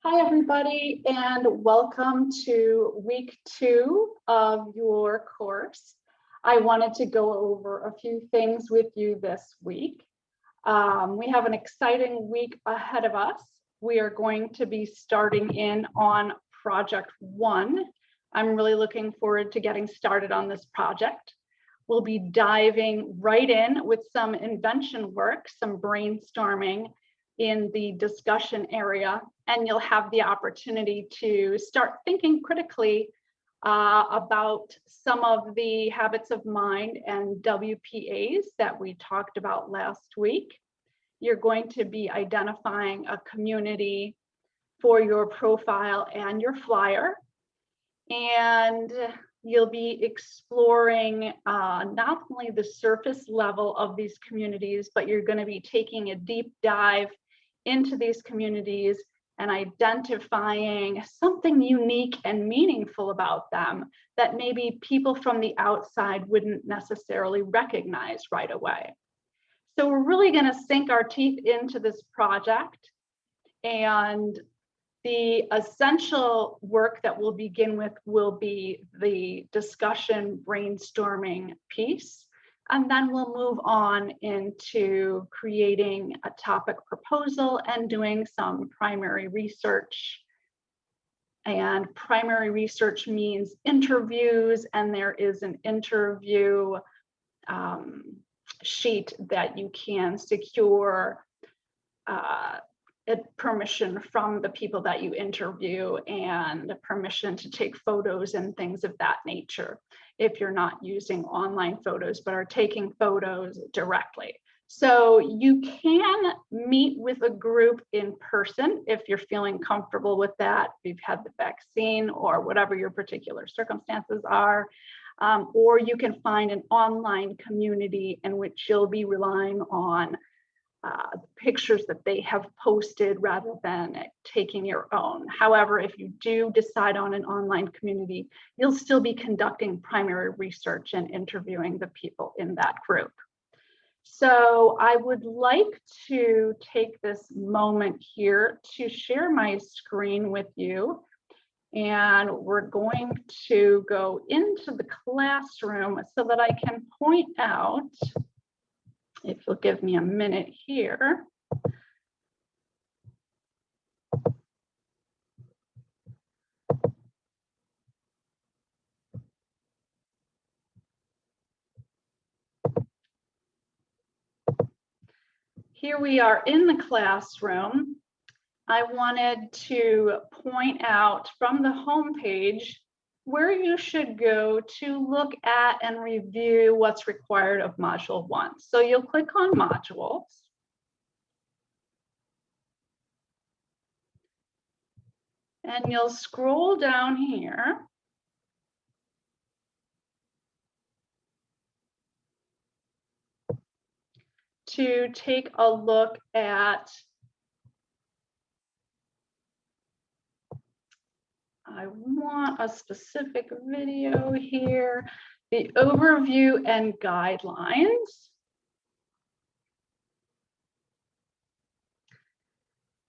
Hi, everybody, and welcome to week 2 of your course. I wanted to go over a few things with you this week. We have an exciting week ahead of us. We are going to be starting in on project 1. I'm really looking forward to getting started on this project. We'll be diving right in with some invention work, some brainstorming in the discussion area, and you'll have the opportunity to start thinking critically about some of the habits of mind and WPAs that we talked about last week. You're going to be identifying a community for your profile and your flyer, and you'll be exploring not only the surface level of these communities, but you're going to be taking a deep dive into these communities and identifying something unique and meaningful about them that maybe people from the outside wouldn't necessarily recognize right away. So we're really going to sink our teeth into this project, and the essential work that we'll begin with will be the discussion brainstorming piece. And then we'll move on into creating a topic proposal and doing some primary research. And primary research means interviews, and there is an interview sheet that you can secure permission from the people that you interview and permission to take photos and things of that nature if you're not using online photos but are taking photos directly. So you can meet with a group in person if you're feeling comfortable with that, if you've had the vaccine or whatever your particular circumstances are, or you can find an online community in which you'll be relying on pictures that they have posted rather than taking your own. However, if you do decide on an online community, you'll still be conducting primary research and interviewing the people in that group. So I would like to take this moment here to share my screen with you. And we're going to go into the classroom so that I can point out, if you'll give me a minute here. Here we are in the classroom. I wanted to point out from the home page where you should go to look at and review what's required of Module 1. So you'll click on Modules. And you'll scroll down here. To take a look at I want a specific video here, the overview and guidelines.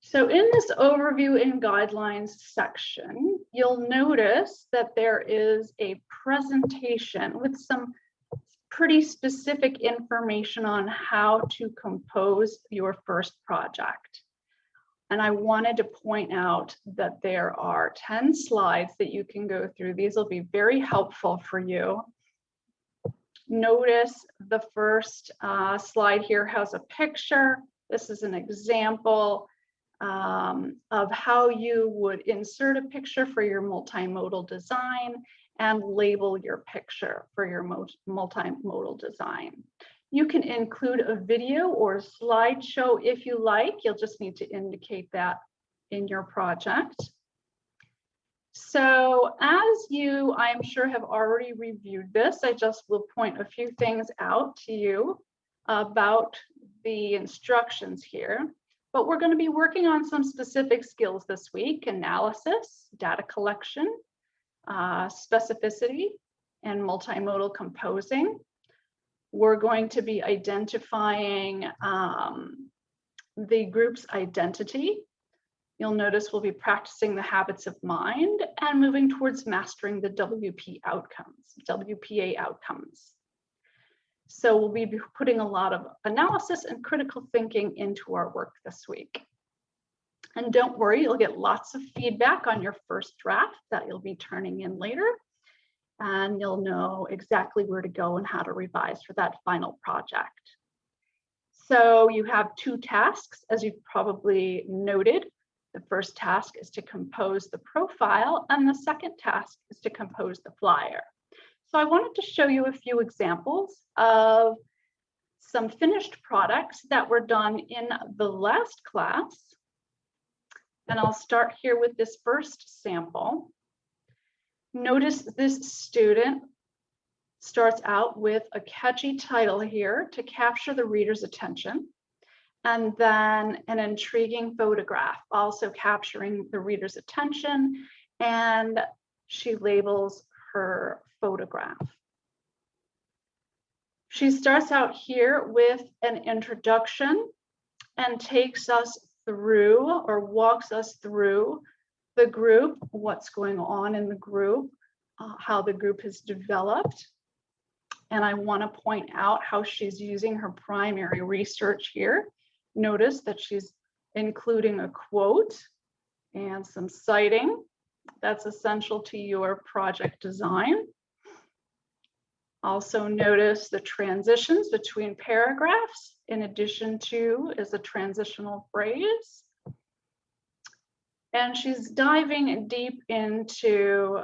So in this overview and guidelines section, you'll notice that there is a presentation with some pretty specific information on how to compose your first project. And I wanted to point out that there are 10 slides that you can go through. These will be very helpful for you. Notice the first slide here has a picture. This is an example of how you would insert a picture for your multimodal design and label your picture for your multimodal design. You can include a video or a slideshow if you like. You'll just need to indicate that in your project. So as you, I'm sure, have already reviewed this, I just will point a few things out to you about the instructions here. But we're going to be working on some specific skills this week: analysis, data collection, specificity, and multimodal composing. We're going to be identifying the group's identity, You'll notice we'll be practicing the habits of mind and moving towards mastering the WPA outcomes. So we'll be putting a lot of analysis and critical thinking into our work this week. And don't worry, you'll get lots of feedback on your first draft that you'll be turning in later. And you'll know exactly where to go and how to revise for that final project. So you have two tasks, as you've probably noted. The first task is to compose the profile, and the second task is to compose the flyer. So I wanted to show you a few examples of some finished products that were done in the last class. And I'll start here with this first sample. Notice this student starts out with a catchy title here to capture the reader's attention, and then an intriguing photograph also capturing the reader's attention, and she labels her photograph. She starts out here with an introduction and takes us through, or walks us through, the group, what's going on in the group, how the group has developed. And I want to point out how she's using her primary research here. Notice that she's including a quote and some citing. That's essential to your project design. Also notice the transitions between paragraphs, in addition to is a transitional phrase. And she's diving deep into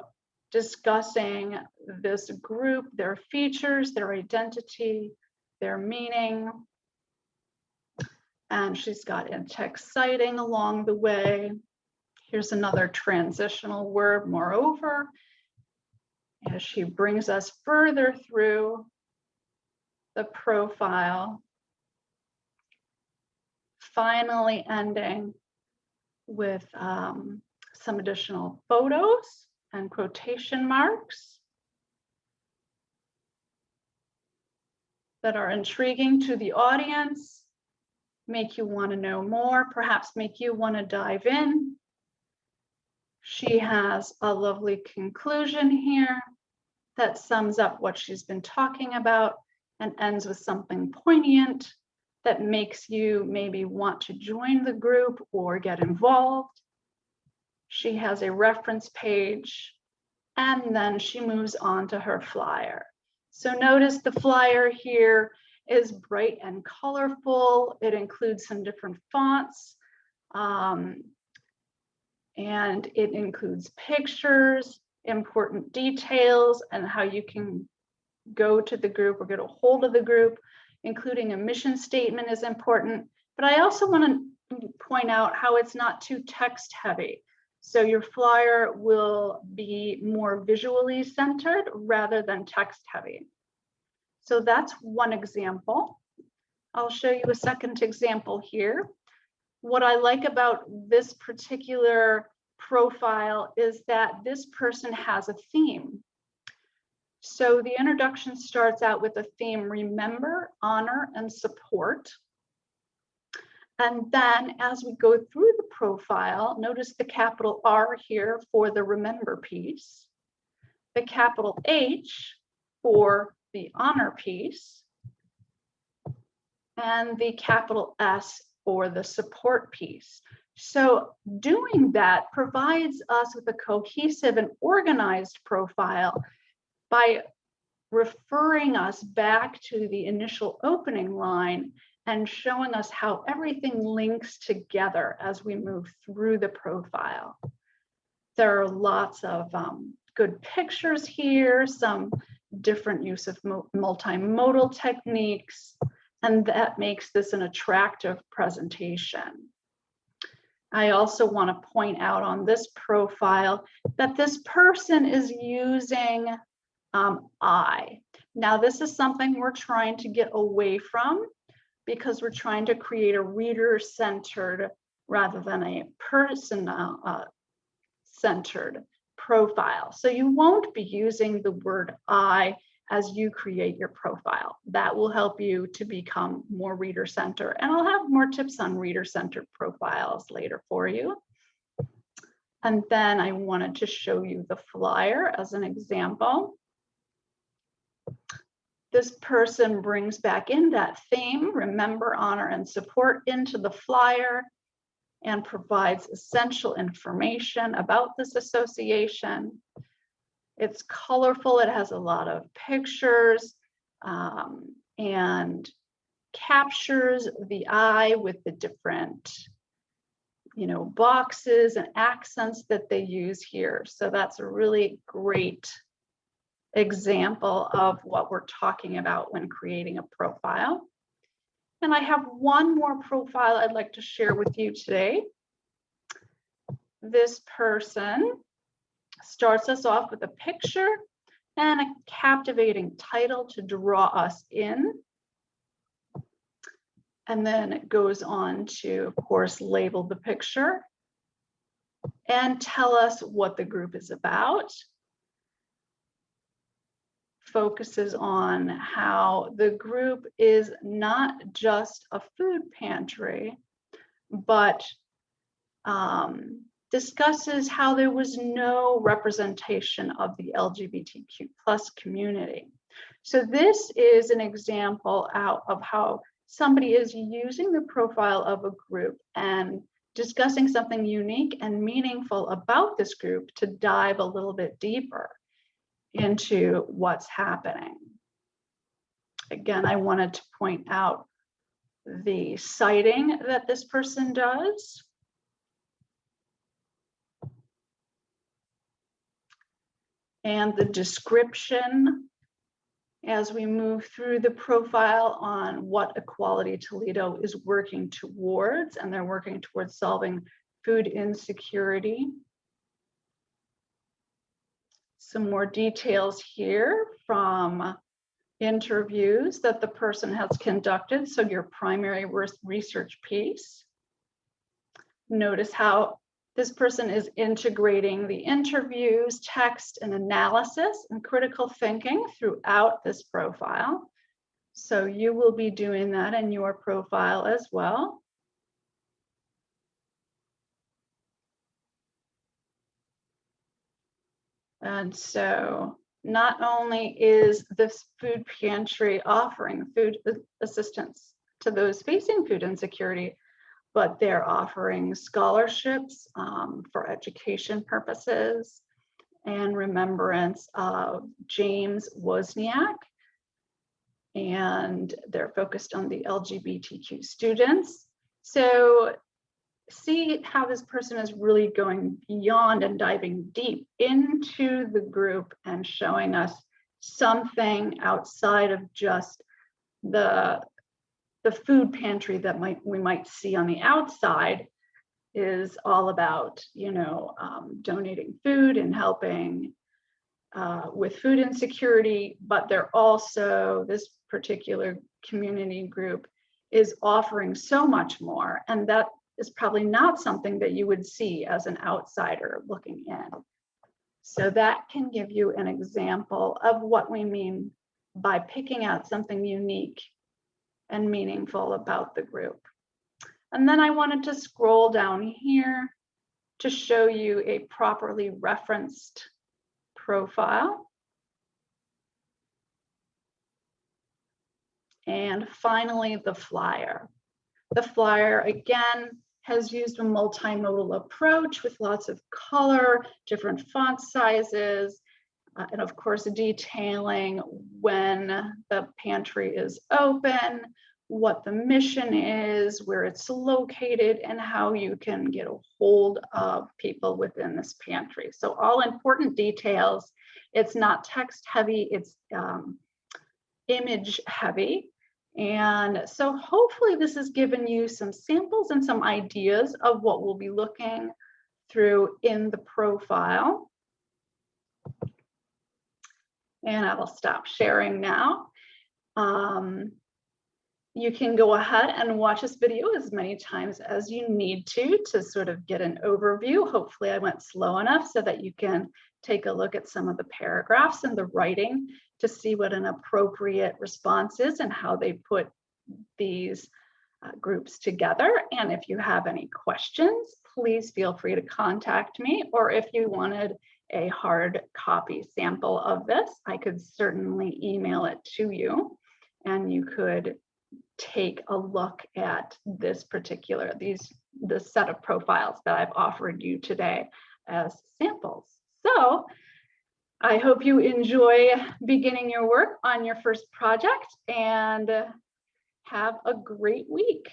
discussing this group, their features, their identity, their meaning. And she's got a text citing along the way. Here's another transitional word, moreover, as she brings us further through the profile, finally ending with some additional photos and quotation marks that are intriguing to the audience, make you want to know more, perhaps make you want to dive in. She has a lovely conclusion here that sums up what she's been talking about and ends with something poignant that makes you maybe want to join the group or get involved. She has a reference page, and then she moves on to her flyer. So notice the flyer here is bright and colorful. It includes some different fonts, and it includes pictures, important details, and how you can go to the group or get a hold of the group, including a mission statement is important. But I also want to point out how it's not too text heavy. So your flyer will be more visually centered rather than text heavy. So that's one example. I'll show you a second example here. What I like about this particular profile is that this person has a theme. So the introduction starts out with a theme: remember, honor, and support. And then as we go through the profile, notice the capital R here for the remember piece, the capital H for the honor piece, and the capital S for the support piece. So doing that provides us with a cohesive and organized profile by referring us back to the initial opening line and showing us how everything links together as we move through the profile. There are lots of good pictures here, some different use of multimodal techniques, and that makes this an attractive presentation. I also want to point out on this profile that this person is using I. Now, this is something we're trying to get away from because we're trying to create a reader-centered rather than a person-centered profile. So you won't be using the word I as you create your profile. That will help you to become more reader-centered. And I'll have more tips on reader-centered profiles later for you. And then I wanted to show you the flyer as an example. This person brings back in that theme, remember, honor, and support, into the flyer and provides essential information about this association. It's colorful, it has a lot of pictures, and captures the eye with the different, boxes and accents that they use here. So that's a really great example of what we're talking about when creating a profile. And I have one more profile I'd like to share with you today. This person starts us off with a picture and a captivating title to draw us in. And then it goes on to, of course, label the picture and tell us what the group is about. Focuses on how the group is not just a food pantry, but discusses how there was no representation of the LGBTQ+ community. So this is an example out of how somebody is using the profile of a group and discussing something unique and meaningful about this group to dive a little bit deeper into what's happening. Again, I wanted to point out the citing that this person does. And the description as we move through the profile on what Equality Toledo is working towards, and they're working towards solving food insecurity. Some more details here from interviews that the person has conducted. So your primary research piece. Notice how this person is integrating the interviews, text, and analysis and critical thinking throughout this profile. So you will be doing that in your profile as well. And so not only is this food pantry offering food assistance to those facing food insecurity, but they're offering scholarships for education purposes and remembrance of James Wozniak. And they're focused on the LGBTQ students. So see how this person is really going beyond and diving deep into the group and showing us something outside of just the food pantry that we might see on the outside. Is all about, donating food and helping with food insecurity, but they're also, this particular community group is offering so much more, and that is probably not something that you would see as an outsider looking in. So that can give you an example of what we mean by picking out something unique and meaningful about the group. And then I wanted to scroll down here to show you a properly referenced profile. And finally, the flyer. The flyer, again, has used a multimodal approach with lots of color, different font sizes, and of course, detailing when the pantry is open, what the mission is, where it's located, and how you can get a hold of people within this pantry. So all important details. It's not text heavy, it's image heavy. And so hopefully this has given you some samples and some ideas of what we'll be looking through in the profile. And I will stop sharing now. You can go ahead and watch this video as many times as you need to sort of get an overview. Hopefully I went slow enough so that you can take a look at some of the paragraphs and the writing to see what an appropriate response is and how they put these groups together. And if you have any questions, please feel free to contact me. Or if you wanted a hard copy sample of this, I could certainly email it to you, and you could take a look at this set of profiles that I've offered you today as samples. So I hope you enjoy beginning your work on your first project and have a great week.